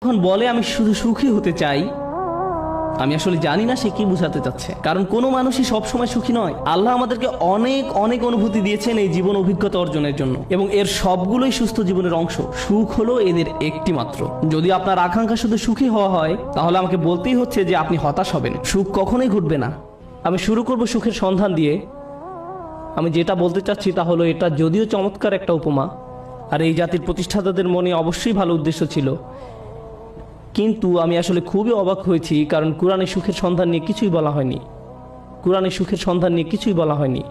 যখন বলে আমি শুধু সুখী হতে চাই, আমি আসলে জানি না সে কি বোঝাতে চাচ্ছে। কারণ কোনো মানুষই সবসময় সুখী নয়। আল্লাহ আমাদেরকে অনেক অনেক অনুভূতি দিয়েছেন এই জীবন অভিজ্ঞতা অর্জনের জন্য, এবং এর সবগুলোই সুস্থ জীবনের অংশ। সুখ হলো এদের একটি মাত্র। যদি আপনার আকাঙ্ক্ষা শুধু সুখী হওয়া হয়, তাহলে আমাকে বলতেই হচ্ছে যে আপনি হতাশ হবেন। সুখ কখনোই ঘটবে না। আমি শুরু করব সুখের সন্ধান দিয়ে। আমি যেটা বলতে চাচ্ছি তা হলো, এটা যদিও চমৎকার একটা উপমা, আর এই জাতির প্রতিষ্ঠাতাদের মনে অবশ্যই ভালো উদ্দেশ্য ছিল, কিন্তু আমি আসলে খুবই অবাক হয়েছি। কারণ কোরআনে সুখের সন্ধান নিয়ে কিছুই বলা হয়নি। কোরআনে সুখের সন্ধান নিয়ে কিছুই বলা হয়নি।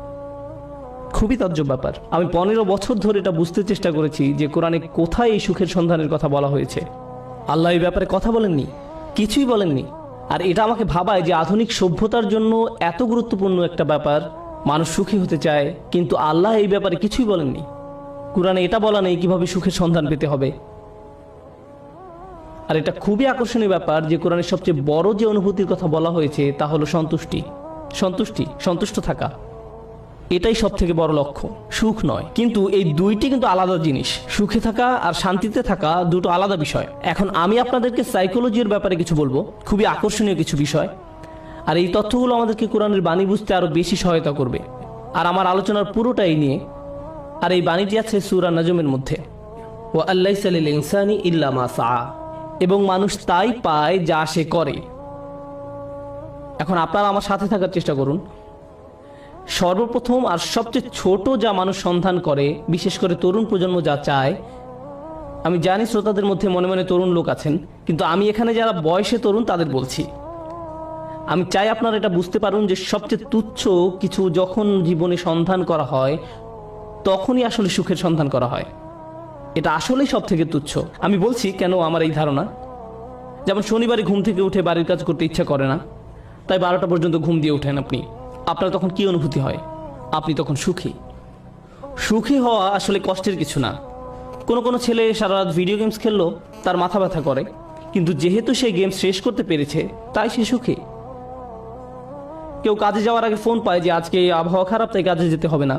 খুবই তাজ্জব ব্যাপার। আমি 15 বছর ধরে এটা বুঝতে চেষ্টা করেছি যে কোরআনে কোথায় এই সুখের সন্ধানের কথা বলা হয়েছে। আল্লাহ এই ব্যাপারে কথা বলেননি, কিছুই বলেননি। আর এটা আমাকে ভাবায় যে আধুনিক সভ্যতার জন্য এত গুরুত্বপূর্ণ একটা ব্যাপার, মানুষ সুখী হতে চায়, কিন্তু আল্লাহ এই ব্যাপারে কিছুই বলেননি। কোরআনে এটা বলা নেই কিভাবে সুখের সন্ধান পেতে হবে। আর এটা খুবই আকর্ষণীয় ব্যাপার যে কোরআনের সবচেয়ে বড় যে অনুভূতির কথা বলা হয়েছে তা হলো সন্তুষ্টি। সন্তুষ্ট থাকা, এটাই সব থেকে বড় লক্ষ্য, সুখ নয়। কিন্তু এই দুইটি কিন্তু আলাদা জিনিস। সুখে থাকা আর শান্তিতে থাকা দুটো আলাদা বিষয়। এখন আমি আপনাদেরকে সাইকোলজির ব্যাপারে কিছু বলবো, খুবই আকর্ষণীয় কিছু বিষয়। আর এই তথ্যগুলো আমাদেরকে কোরআনের বাণী বুঝতে আরো বেশি সহায়তা করবে। আর আমার আলোচনার পুরোটাই নিয়ে, আর এই বাণীটি আছে সূরা নাজমের মধ্যে, ওয়া আল্লাইসা লিল ইনসানি ইল্লা মা সাআ, এবং মানুষ তাই পায় যা সে করে। এখন আপনারা আমার সাথে থাকার চেষ্টা করুন। সর্বপ্রথম আর সবচেয়ে ছোট যা মানুষ সন্ধান করে, বিশেষ করে তরুণ প্রজন্ম যা চায়, আমি জানি শ্রোতাদের মধ্যে মনে মনে তরুণ লোক আছেন, কিন্তু আমি এখানে যারা বয়সে তরুণ তাদের বলছি। আমি চাই আপনারা এটা বুঝতে পারুন যে সবচেয়ে তুচ্ছ কিছু যখন জীবনে সন্ধান করা হয়, তখনই আসলে সুখের সন্ধান করা হয়। এটা আসলেই সব থেকে তুচ্ছ। আমি বলছি কেন আমার এই ধারণা। যেমন শনিবারে ঘুম থেকে উঠে বাড়ির কাজ করতে ইচ্ছা করে না, তাই 12টা পর্যন্ত ঘুম দিয়ে ওঠেন আপনি। আপনার তখন কি অনুভূতি হয়? আপনি তখন সুখী। সুখী হওয়া আসলে কষ্টের কিছু না। কোনো ছেলে সারা রাত ভিডিও গেমস খেললো, তার মাথা ব্যথা করে, কিন্তু যেহেতু সে গেম শেষ করতে পেরেছে তাই সে সুখী। কেউ কাজে যাওয়ার আগে ফোন পায় যে আজকে আবহাওয়া খারাপ, তাই কাজে যেতে হবে না,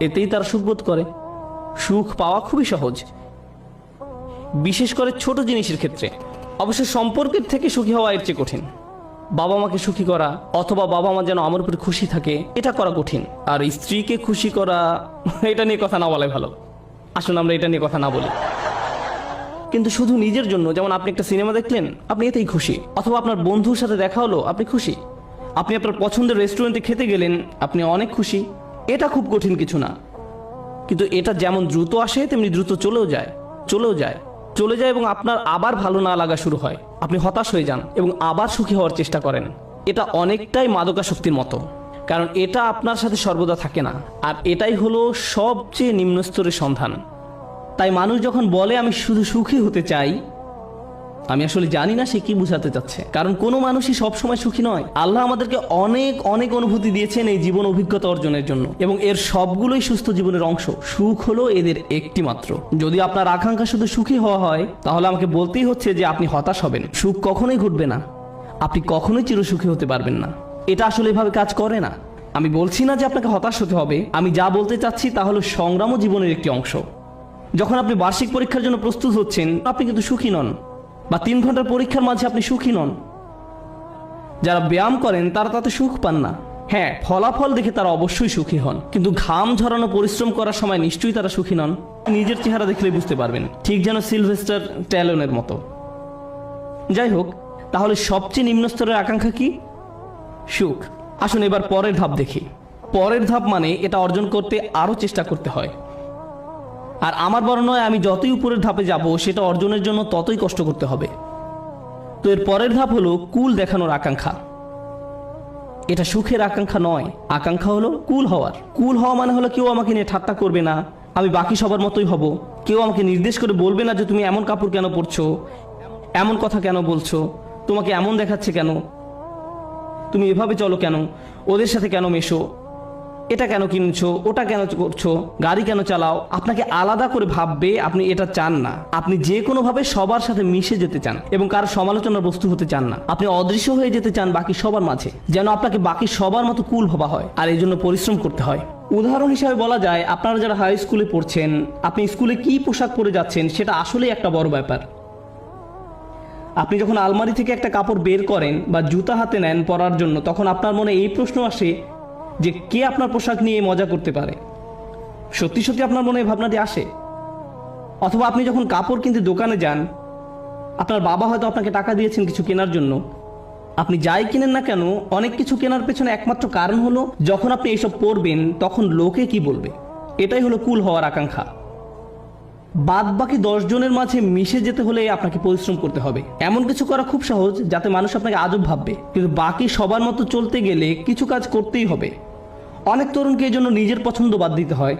এতেই তারা সুখ বোধ করে। সুখ পাওয়া খুবই সহজ, বিশেষ করে ছোট জিনিসের ক্ষেত্রে। অবশ্য সম্পর্কের থেকে সুখী হওয়া এর চেয়ে কঠিন। বাবা মাকে সুখী করা, অথবা বাবা মা যেন আমার উপরে খুশি থাকে, এটা করা কঠিন। আর স্ত্রীকে খুশি করা, এটা নিয়ে কথা না বলাই ভালো। আসলে আমরা এটা নিয়ে কথা না বলি। কিন্তু শুধু নিজের জন্য, যেমন আপনি একটা সিনেমা দেখলেন, আপনি এতেই খুশি। অথবা আপনার বন্ধুর সাথে দেখা হলো, আপনি খুশি। আপনি আপনার পছন্দের রেস্টুরেন্টে খেতে গেলেন, আপনি অনেক খুশি। এটা খুব কঠিন কিছু না। কিন্তু এটা যেমন দ্রুত আসে তেমনি দ্রুত চলে যায় এবং আপনার আবার ভালো না লাগা শুরু হয়। আপনি হতাশ হয়ে যান এবং আবার সুখী হওয়ার চেষ্টা করেন। এটা অনেকটাই মাদকাসক্তির মতো, কারণ এটা আপনার সাথে সর্বদা থাকে না। আর এটাই হলো সবচেয়ে নিম্ন স্তরের সন্ধান। তাই মানুষ যখন বলে আমি শুধু সুখী হতে চাই, আমি আসলে জানি না সে কি বোঝাতে চাচ্ছে। কারণ কোনো মানুষই সবসময় সুখী নয়। আল্লাহ আমাদেরকে অনেক অনেক অনুভূতি দিয়েছেন এই জীবন অভিজ্ঞতা অর্জনের জন্য, এবং এর সবগুলোই সুস্থ জীবনের অংশ। সুখ হলো এদের একটি মাত্র। যদি আপনার আকাঙ্ক্ষা শুধু সুখী হওয়া হয়, তাহলে আমাকে বলতেই হচ্ছে যে আপনি হতাশ হবেন। সুখ কখনোই ঘটবে না। আপনি কখনোই চিরসুখী হতে পারবেন না। এটা আসলে এভাবে কাজ করে না। আমি বলছি না যে আপনাকে হতাশ হতে হবে। আমি যা বলতে চাচ্ছি তা হলো সংগ্রামও জীবনের একটি অংশ। যখন আপনি বার্ষিক পরীক্ষার জন্য প্রস্তুত হচ্ছেন, আপনি কিন্তু সুখী নন, বা 3 ঘন্টার পরীক্ষার মাঝে আপনি সুখী নন। যারা ব্যায়াম করেন তারা তাতে সুখ পান না। হ্যাঁ, ফলাফল দেখে তারা অবশ্যই সুখী হন, কিন্তু ঘাম ঝরানো পরিশ্রম করার সময় নিশ্চয়ই তারা সুখী নন। নিজের চেহারা দেখলেই বুঝতে পারবেন, ঠিক যেন সিলভেস্টার স্ট্যালোনের মতো। যাই হোক, তাহলে সবচেয়ে নিম্ন স্তরের আকাঙ্ক্ষা কি? সুখ। আসুন এবার পরের ধাপ দেখি। পরের ধাপ মানে এটা অর্জন করতে আরো চেষ্টা করতে হয়। আর আমার বর্ণনায় আমি যতই উপরের ধাপে যাব, সেটা অর্জনের জন্য ততই কষ্ট করতে হবে। তো এর পরের ধাপ হলো কুল দেখানোর আকাঙ্ক্ষা। এটা সুখের আকাঙ্ক্ষা নয়। আকাঙ্ক্ষা হলো কুল হওয়ার। কুল হওয়া মানে হলো কেউ আমাকে নিয়ে ঠাট্টা করবে না, আমি বাকি সবার মতোই হব। কেউ আমাকে নির্দেশ করে বলবে না যে তুমি এমন কাপড় কেন পরছো, এমন কথা কেন বলছো, তোমাকে এমন দেখাচ্ছে কেন, তুমি এভাবে চলো কেন, ওদের সাথে কেন মেশো, এটা কেন কিনছো, ওটা কেন করছো, গাড়ি কেন চালাও। আপনাকে আলাদা করে ভাববে, আপনি এটা চান না। আপনি যে কোনোভাবে সবার সাথে মিশে যেতে চান এবং কারো সমালোচনার বস্তু হতে চান না। আপনি অদৃশ্য হয়ে যেতে চান বাকি সবার মাঝে, যেন আপনাকে বাকি সবার মতো কুল ভাবা হয়। আর এই জন্য পরিশ্রম করতে হয়। উদাহরণ হিসাবে বলা যায়, আপনারা যারা হাই স্কুলে পড়ছেন, আপনি স্কুলে কি পোশাক পরে যাচ্ছেন সেটা আসলেই একটা বড় ব্যাপার। আপনি যখন আলমারি থেকে একটা কাপড় বের করেন বা জুতা হাতে নেন পরার জন্য, তখন আপনার মনে এই প্রশ্ন আসে যে কে আপনার পোশাক নিয়ে মজা করতে পারে। সত্যি সত্যি আপনার মনে এই ভাবনাটি আসে। অথবা আপনি যখন কাপড় কিনতে দোকানে যান, আপনার বাবা হয়তো আপনাকে টাকা দিয়েছেন কিছু কেনার জন্য, আপনি যাই কিনেন না কেন অনেক কিছু কেনার পেছনে একমাত্র কারণ হলো যখন আপনি এইসব পরবেন তখন লোকে কি বলবে। এটাই হলো কুল হওয়ার আকাঙ্ক্ষা। বাদ বাকি 10 জনের মাঝে মিশে যেতে হলে আপনাকে পরিশ্রম করতে হবে। এমন কিছু করা খুব সহজ যাতে মানুষ আপনাকে আজব ভাববে, কিন্তু বাকি সবার মতো চলতে গেলে কিছু কাজ করতেই হবে। অনেক তরুণকে এই জন্য নিজের পছন্দ বাদ দিতে হয়,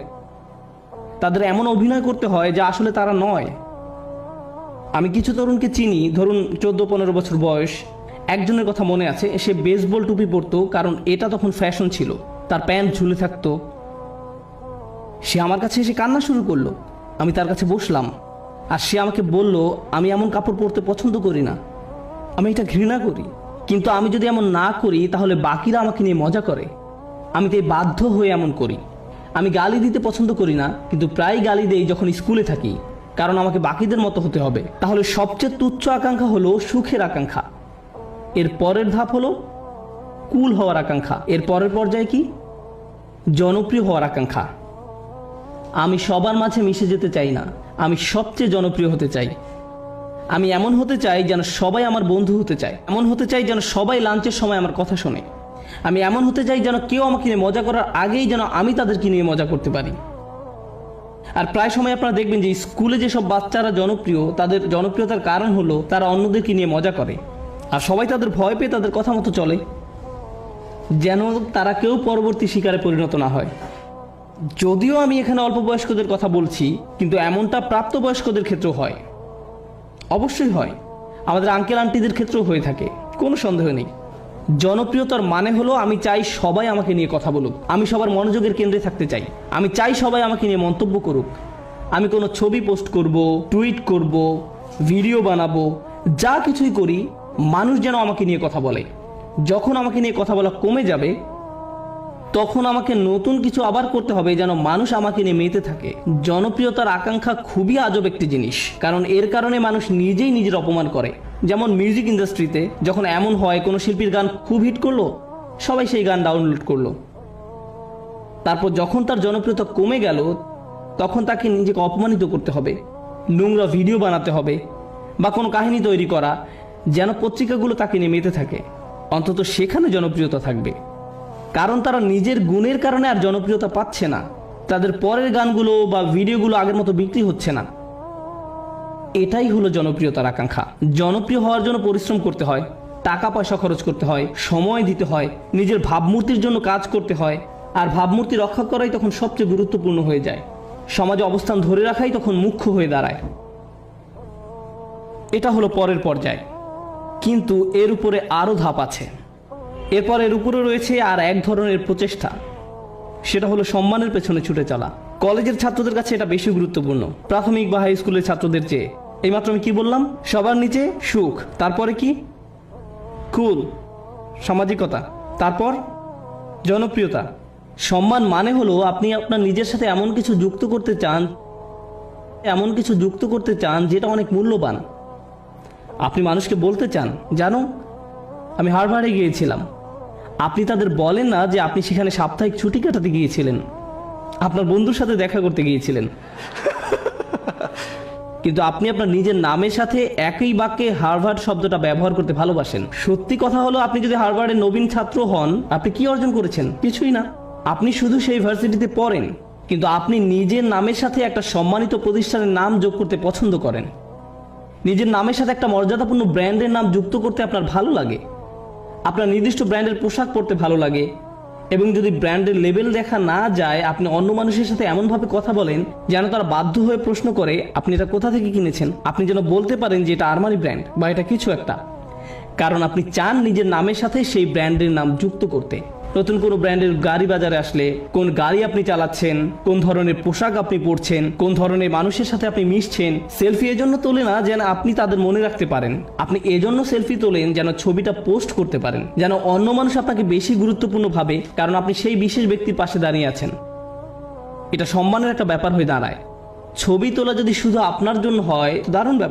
তাদের এমন অভিনয় করতে হয় যা আসলে তারা নয়। আমি কিছু তরুণকে চিনি, ধরুন 14-15 বছর বয়স। একজনের কথা মনে আছে, সে বেসবল টুপি পরতো কারণ এটা তখন ফ্যাশন ছিল, তার প্যান্ট ঝুলে থাকতো। সে আমার কাছে এসে কান্না শুরু করলো। আমি তার কাছে বসলাম আর সে আমাকে বলল, আমি এমন কাপড় পরতে পছন্দ করি না, আমি এটা ঘৃণা করি। কিন্তু আমি যদি এমন না করি তাহলে বাকিরা আমাকে নিয়ে মজা করে, আমি তাই বাধ্য হয়ে এমন করি। আমি গালি দিতে পছন্দ করি না, কিন্তু প্রায় গালি দেই যখন স্কুলে থাকি, কারণ আমাকে বাকিদের মতো হতে হবে। তাহলে সবচেয়ে তুচ্ছ আকাঙ্ক্ষা হলো সুখের আকাঙ্ক্ষা। এর পরের ধাপ হলো কুল হওয়ার আকাঙ্ক্ষা। এর পরের পর্যায়ে কি? জনপ্রিয় হওয়ার আকাঙ্ক্ষা। আমি সবার মাঝে মিশে যেতে চাই না, আমি সবচেয়ে জনপ্রিয় হতে চাই। আমি এমন হতে চাই যেন সবাই আমার বন্ধু হতে চায়, এমন হতে চাই যেন সবাই লাঞ্চের সময় আমার কথা শোনে। আমি এমন হতে চাই যেন কেউ আমাকে নিয়ে মজা করার আগেই যেন আমি তাদেরকে নিয়ে মজা করতে পারি। আর প্রায় সময় আপনারা দেখবেন যে স্কুলে যেসব বাচ্চারা জনপ্রিয়, তাদের জনপ্রিয়তার কারণ হলো তারা অন্যদেরকে নিয়ে মজা করে, আর সবাই তাদের ভয় পেয়ে তাদের কথা মতো চলে, যেন তারা কেউ পরবর্তী শিকারে পরিণত না হয়। যদিও আমি এখানে অল্প বয়স্কদের কথা বলছি, কিন্তু এমনটা প্রাপ্তবয়স্কদের ক্ষেত্রেও হয়, অবশ্যই হয়। আমাদের আঙ্কেল আন্টিদের ক্ষেত্রেও হয়ে থাকে, কোনো সন্দেহ নেই। জনপ্রিয়তার মানে হলো আমি চাই সবাই আমাকে নিয়ে কথা বলুক, আমি সবার মনোযোগের কেন্দ্রে থাকতে চাই, আমি চাই সবাই আমাকে নিয়ে মন্তব্য করুক। আমি কোনো ছবি পোস্ট করব, টুইট করব, ভিডিও বানাবো, যা কিছুই করি মানুষ যেন আমাকে নিয়ে কথা বলে। যখন আমাকে নিয়ে কথা বলা কমে যাবে তখন আমাকে নতুন কিছু আবার করতে হবে যেন মানুষ আমাকে নিয়ে মেতে থাকে। জনপ্রিয়তার আকাঙ্ক্ষা খুবই আজব একটি জিনিস, কারণ এর কারণে মানুষ নিজেই নিজের অপমান করে। যেমন মিউজিক ইন্ডাস্ট্রিতে যখন এমন হয় কোনো শিল্পীর গান খুব হিট করলো, সবাই সেই গান ডাউনলোড করলো, তারপর যখন তার জনপ্রিয়তা কমে গেল তখন তাকে নিজেকে অপমানিত করতে হবে, নোংরা ভিডিও বানাতে হবে বা কোনো কাহিনী তৈরি করা যেন পত্রিকাগুলো তাকে নিয়ে মেতে থাকে। অন্তত সেখানে জনপ্রিয়তা থাকবে, কারণ তারা নিজের গুণের কারণে আর জনপ্রিয়তা পাচ্ছে না, তাদের পরের গানগুলো বা ভিডিওগুলো আগের মতো বিক্রি হচ্ছে না। এটাই হলো জনপ্রিয়তার আকাঙ্ক্ষা। জনপ্রিয় হওয়ার জন্য পরিশ্রম করতে হয়, টাকা পয়সা খরচ করতে হয়, সময় দিতে হয়, নিজের ভাবমূর্তির জন্য কাজ করতে হয়, আর ভাবমূর্তি রক্ষা করাই তখন সবচেয়ে গুরুত্বপূর্ণ হয়ে যায়। সমাজে অবস্থান ধরে রাখাই তখন মুখ্য হয়ে দাঁড়ায়। এটা হলো পরের পর্যায়, কিন্তু এর উপরে আরও ধাপ আছে। এরপর এর উপরে রয়েছে আর এক ধরনের প্রচেষ্টা, সেটা হলো সম্মানের পেছনে ছুটে চলা। কলেজের ছাত্রদের কাছে এটা বেশি গুরুত্বপূর্ণ প্রাথমিক বা হাই স্কুলের ছাত্রদের চেয়ে। এইমাত্র আমি কি বললাম? সবার নিচে সুখ, তারপরে কি? কুল, সামাজিকতা, তারপর জনপ্রিয়তা। সম্মান মানে হলো আপনি আপনার নিজের সাথে এমন কিছু যুক্ত করতে চান যেটা অনেক মূল্যবান। আপনি মানুষকে বলতে চান, জানো আমি হার্ভার্ডে গিয়েছিলাম। আপনি তাদের বলেন না যে আপনি সেখানে সাপ্তাহিক ছুটি কাটাতে গিয়েছিলেন, আপনার বন্ধুর সাথে দেখা করতে গিয়েছিলেন, কিন্তু আপনি আপনার নিজের নামের সাথে একই বাক্যে হার্ভার্ড শব্দটা ব্যবহার করতে ভালোবাসেন। সত্যি কথা হলো আপনি যদি হার্ভার্ডের নবীন ছাত্র হন, আপনি কি অর্জন করেছেন? কিছুই না। আপনি শুধু সেই ভার্সিটিতে পড়েন, কিন্তু আপনি নিজের নামের সাথে একটা সম্মানিত প্রতিষ্ঠানের নাম যোগ করতে পছন্দ করেন। নিজের নামের সাথে একটা মর্যাদাপূর্ণ ব্র্যান্ডের নাম যুক্ত করতে আপনার ভালো লাগে, আপনার নির্দিষ্ট ব্র্যান্ডের পোশাক পরতে ভালো লাগে, এবং যদি ব্র্যান্ডের লেবেল দেখা না যায় আপনি অন্য মানুষের সাথে এমনভাবে কথা বলেন যেন তারা বাধ্য হয়ে প্রশ্ন করে আপনি এটা কোথা থেকে কিনেছেন। আপনি যেন বলতে পারেন যে এটা আরমানি ব্র্যান্ড বা এটা কিছু একটা, কারণ আপনি চান নিজের নামের সাথে সেই ব্র্যান্ডের নাম যুক্ত করতে। নতুন কোনো ব্র্যান্ডের গাড়ি বাজারে আসলে কোন গাড়ি আপনি চালাচ্ছেন, কোন ধরনের পোশাক আপনি পরছেন, কোন ধরনের মানুষের সাথে আপনি মিশছেন। সেলফি এজন্য তোলে না যেন আপনি তাদের মনে রাখতে পারেন, আপনি এজন্য সেলফি তোলেন যেন ছবিটা পোস্ট করতে পারেন, যেন অন্য মানুষ আপনাকে বেশি গুরুত্বপূর্ণ ভাবে, কারণ আপনি সেই বিশেষ ব্যক্তির পাশে দাঁড়িয়ে আছেন। এটা সম্মানের একটা ব্যাপার হয়ে দাঁড়ায়। ছবি তোলা যদি শুধু আপনার জন্য হয়, দারুণ ব্যাপার।